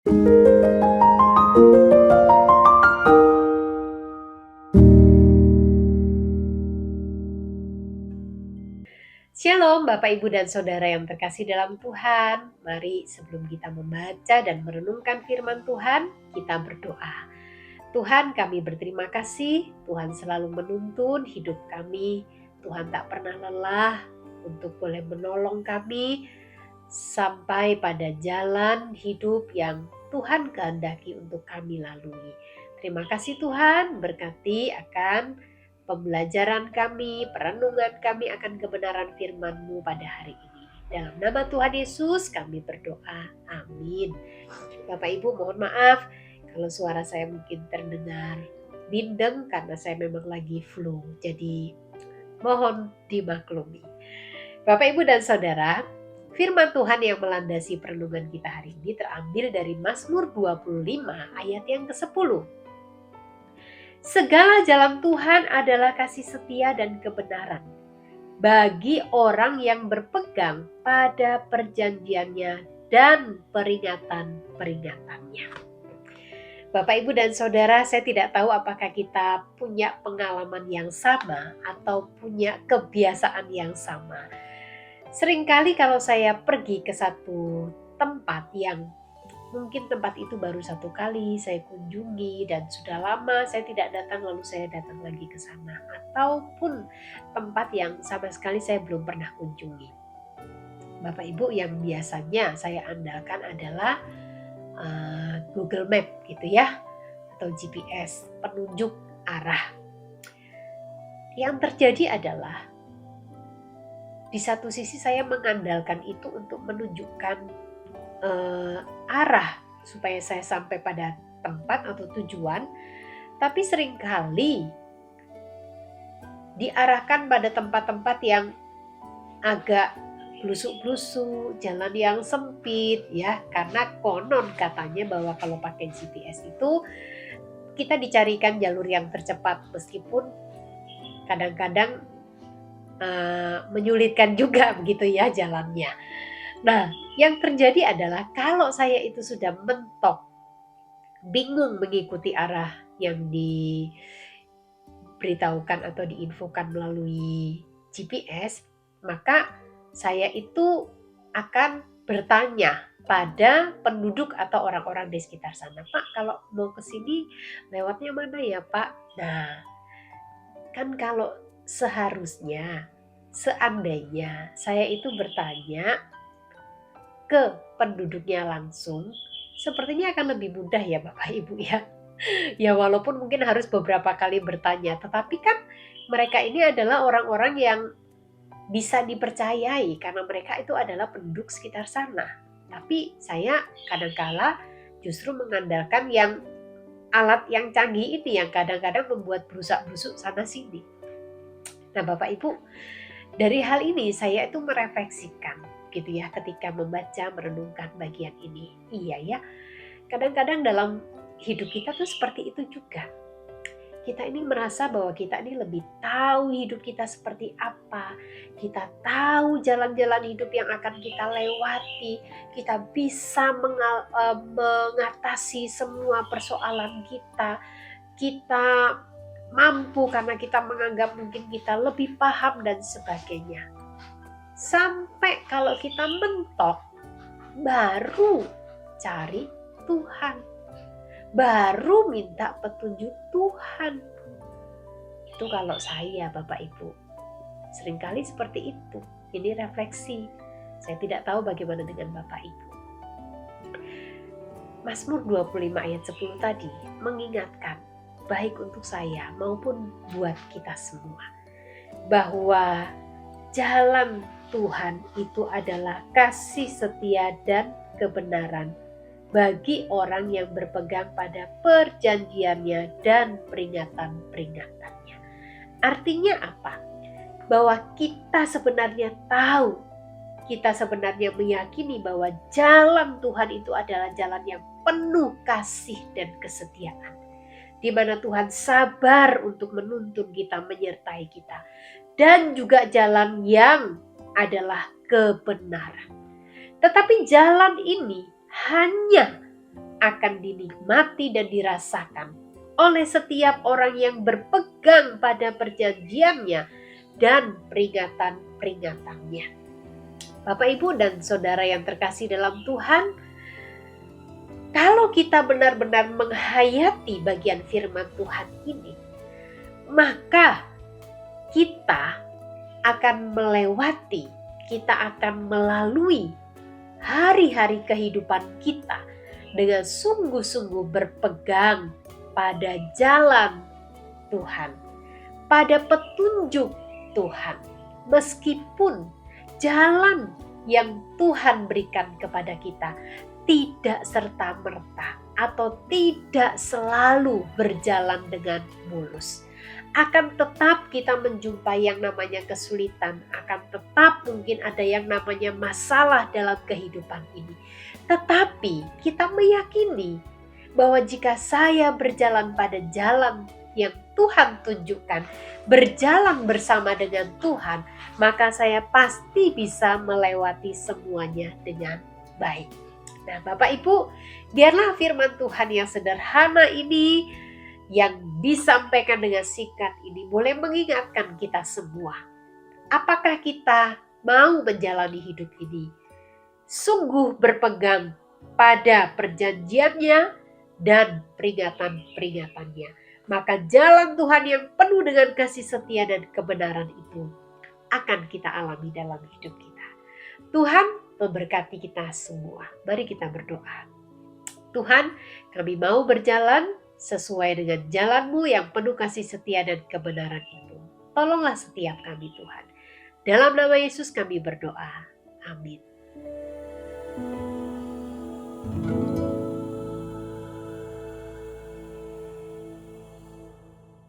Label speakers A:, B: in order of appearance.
A: Shalom Bapak Ibu dan Saudara yang terkasih dalam Tuhan. Mari sebelum kita membaca dan merenungkan firman Tuhan, kita berdoa. Tuhan, kami berterima kasih, Tuhan selalu menuntun hidup kami. Tuhan tak pernah lelah untuk boleh menolong kami sampai pada jalan hidup yang Tuhan kehendaki untuk kami lalui. Terima kasih Tuhan, berkati akan pembelajaran kami, perenungan kami akan kebenaran firman-Mu pada hari ini. Dalam nama Tuhan Yesus kami berdoa. Amin. Bapak Ibu mohon maaf kalau suara saya mungkin terdengar bindeng karena saya memang lagi flu. Jadi mohon dimaklumi. Bapak Ibu dan Saudara, firman Tuhan yang melandasi perenungan kita hari ini terambil dari Mazmur 25 ayat yang ke-10. Segala jalan Tuhan adalah kasih setia dan kebenaran bagi orang yang berpegang pada perjanjiannya dan peringatan-peringatannya. Bapak, Ibu, dan Saudara, saya tidak tahu apakah kita punya pengalaman yang sama atau punya kebiasaan yang sama. Seringkali kalau saya pergi ke satu tempat yang mungkin tempat itu baru satu kali saya kunjungi dan sudah lama saya tidak datang, lalu saya datang lagi ke sana, ataupun tempat yang sama sekali saya belum pernah kunjungi. Bapak Ibu, yang biasanya saya andalkan adalah Google Map gitu ya, atau GPS, penunjuk arah. Yang terjadi adalah di satu sisi saya mengandalkan itu untuk menunjukkan arah supaya saya sampai pada tempat atau tujuan, tapi seringkali diarahkan pada tempat-tempat yang agak blusuk-blusuk, jalan yang sempit ya, karena konon katanya bahwa kalau pakai GPS itu kita dicarikan jalur yang tercepat, meskipun kadang-kadang menyulitkan juga begitu ya jalannya. Nah, yang terjadi adalah kalau saya itu sudah mentok, bingung mengikuti arah yang diberitahukan atau diinfokan melalui GPS, maka saya itu akan bertanya pada penduduk atau orang-orang di sekitar sana. Pak, kalau mau ke sini lewatnya mana ya, Pak? Nah, kan kalau seandainya saya itu bertanya ke penduduknya langsung, sepertinya akan lebih mudah ya Bapak Ibu ya. Ya walaupun mungkin harus beberapa kali bertanya, tetapi kan mereka ini adalah orang-orang yang bisa dipercayai karena mereka itu adalah penduduk sekitar sana. Tapi saya kadangkala justru mengandalkan yang alat yang canggih ini yang kadang-kadang membuat berusak-brusuk sana sini. Nah Bapak Ibu, dari hal ini saya itu merefleksikan gitu ya ketika membaca merenungkan bagian ini. Iya ya, kadang-kadang dalam hidup kita tuh seperti itu juga. Kita ini merasa bahwa kita ini lebih tahu hidup kita seperti apa. Kita tahu jalan-jalan hidup yang akan kita lewati. Kita bisa mengatasi semua persoalan kita. Kita mampu karena kita menganggap mungkin kita lebih paham dan sebagainya. Sampai kalau kita mentok, baru cari Tuhan, baru minta petunjuk Tuhan. Itu kalau saya Bapak Ibu, seringkali seperti itu. Ini refleksi. Saya tidak tahu bagaimana dengan Bapak Ibu. Mazmur 25 ayat 10 tadi mengingatkan, baik untuk saya maupun buat kita semua, bahwa jalan Tuhan itu adalah kasih setia dan kebenaran bagi orang yang berpegang pada perjanjiannya dan peringatan-peringatannya. Artinya apa? Bahwa kita sebenarnya tahu, kita sebenarnya meyakini bahwa jalan Tuhan itu adalah jalan yang penuh kasih dan kesetiaan, di mana Tuhan sabar untuk menuntun kita, menyertai kita, dan juga jalan yang adalah kebenaran. Tetapi jalan ini hanya akan dinikmati dan dirasakan oleh setiap orang yang berpegang pada perjanjiannya dan peringatan-peringatannya. Bapak, Ibu, dan Saudara yang terkasih dalam Tuhan, kalau kita benar-benar menghayati bagian firman Tuhan ini, maka kita akan melewati, kita akan melalui hari-hari kehidupan kita dengan sungguh-sungguh berpegang pada jalan Tuhan, pada petunjuk Tuhan, meskipun jalan yang Tuhan berikan kepada kita tidak serta-merta atau tidak selalu berjalan dengan mulus. Akan tetap kita menjumpai yang namanya kesulitan, akan tetap mungkin ada yang namanya masalah dalam kehidupan ini. Tetapi kita meyakini bahwa jika saya berjalan pada jalan yang Tuhan tunjukkan, berjalan bersama dengan Tuhan, maka saya pasti bisa melewati semuanya dengan baik. Nah, Bapak Ibu, biarlah firman Tuhan yang sederhana ini, yang disampaikan dengan singkat ini, boleh mengingatkan kita semua. Apakah kita mau menjalani hidup ini sungguh berpegang pada perjanjiannya dan peringatan-peringatannya? Maka jalan Tuhan yang penuh dengan kasih setia dan kebenaran itu akan kita alami dalam hidup kita. Tuhan memberkati kita semua. Mari kita berdoa. Tuhan, kami mau berjalan sesuai dengan jalan-Mu yang penuh kasih setia dan kebenaran itu. Tolonglah setiap kami, Tuhan. Dalam nama Yesus kami berdoa. Amin.